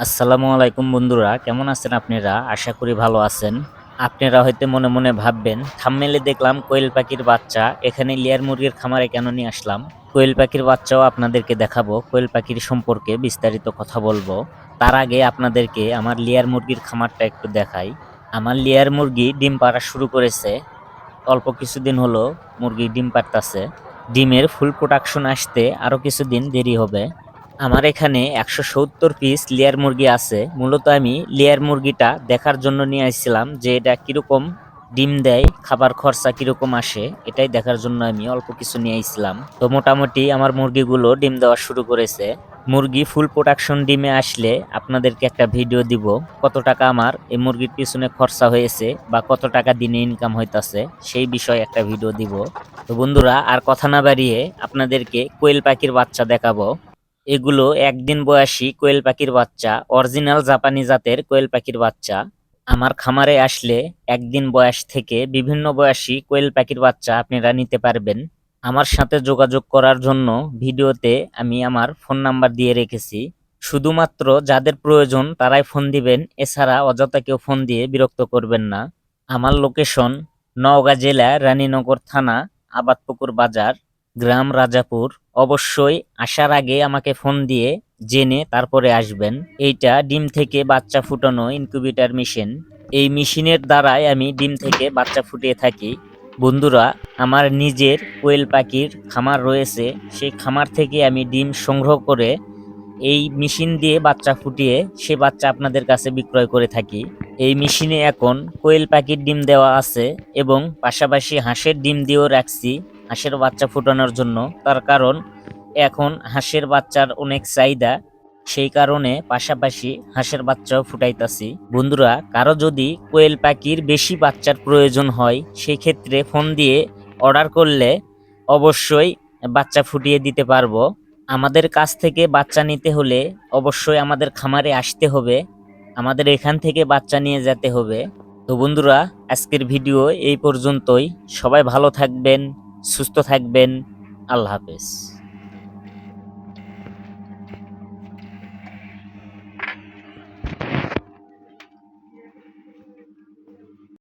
আসসালামু আলাইকুম বন্ধুরা, কেমন আছেন আপনারা? আশা করি ভালো আছেন। আপনারা হয়তো মনে মনে ভাববেন, থাম্বনেইলে দেখলাম কোয়েল পাখির বাচ্চা, এখানে লেয়ার মুরগির খামারে কেন নিয়ে আসলাম? কোয়েল পাখির বাচ্চাও আপনাদেরকে দেখাবো, কোয়েল পাখির সম্পর্কে বিস্তারিত কথা বলবো। তার আগে আপনাদেরকে আমার লেয়ার মুরগির খামারটা একটু দেখাই। আমার লেয়ার মুরগি ডিম পাড়া শুরু করেছে। অল্প কিছুদিন হলো মুরগি ডিম পাড়তাছে। ডিমের ফুল প্রোডাকশন আসতে আরো কিছুদিন দেরি হবে। আমার এখানে ১৭০ পিস লেয়ার মুরগি আছে। মূলত আমি লেয়ার মুরগিটা দেখার জন্য নিয়ে আসছিলাম যে এটা কিরকম ডিম দেয়, খাবার খরচা কিরকম আসে, এটাই দেখার জন্য আমি অল্প কিছু নিয়ে আসছিলাম। তো মোটামুটি আমার মুরগিগুলো ডিম দেওয়া শুরু করেছে। মুরগি ফুল প্রোডাকশন ডিমে আসলে আপনাদেরকে একটা ভিডিও দিব, কত টাকা আমার এই মুরগির পিছনে খরচা হয়েছে বা কত টাকা দিনে ইনকাম হইতাছে সেই বিষয়ে একটা ভিডিও দিব। তো বন্ধুরা, আর কথা না বাড়িয়ে আপনাদেরকে কোয়েল পাখির বাচ্চা দেখাবো। এগুলো একদিন বয়সী কোয়েল পাখির বাচ্চা, অরিজিনাল জাপানি জাতের কোয়েল পাখির বাচ্চা। আমার খামারে আসলে একদিন বয়স থেকে বিভিন্ন বয়সী কোয়েল পাখির বাচ্চা আপনারা নিতে পারবেন। আমার সাথে যোগাযোগ করার জন্য ভিডিওতে আমি আমার ফোন নাম্বার দিয়ে রেখেছি। শুধুমাত্র যাদের প্রয়োজন তারাই ফোন দিবেন, এছাড়া অযথা কেউ ফোন দিয়ে বিরক্ত করবেন না। আমার লোকেশন নওগাঁ জেলা রানীনগর থানা আবাদপুকুর বাজার, গ্রাম রাজাপুর। অবশ্যই আসার আগে আমাকে ফোন দিয়ে জেনে তারপরে আসবেন। এইটা ডিম থেকে বাচ্চা ফুটানো ইনকিউবেটর মেশিন। এই মেশিনের দ্বারাই আমি ডিম থেকে বাচ্চা ফুটিয়ে থাকি। বন্ধুরা, আমার নিজের কোয়েল পাখির খামার রয়েছে। সেই খামার থেকে আমি ডিম সংগ্রহ করে এই মেশিন দিয়ে বাচ্চা ফুটিয়ে সে বাচ্চা আপনাদের কাছে বিক্রয় করে থাকি। এই মেশিনে এখন কোয়েল পাখির ডিম দেওয়া আছে এবং পাশাপাশি হাঁসের ডিম দিয়েও রাখছি হাঁসের বাচ্চা ফুটানোর জন্য। তার কারণ এখন হাঁসের বাচ্চার অনেক চাহিদা, সেই কারণে পাশাপাশি হাঁসের বাচ্চাও ফুটাইতাছি। বন্ধুরা, কারো যদি কোয়েল পাখির বেশি বাচ্চার প্রয়োজন হয় সেই ক্ষেত্রে ফোন দিয়ে অর্ডার করলে অবশ্যই বাচ্চা ফুটিয়ে দিতে পারবো। আমাদের কাছ থেকে বাচ্চা নিতে হলে অবশ্যই আমাদের খামারে আসতে হবে, আমাদের এখান থেকে বাচ্চা নিয়ে যেতে হবে। তো বন্ধুরা, আজকের ভিডিও এই পর্যন্তই। সবাই ভালো থাকবেন, সুস্থ থাকবেন। আল্লাহ হাফেজ।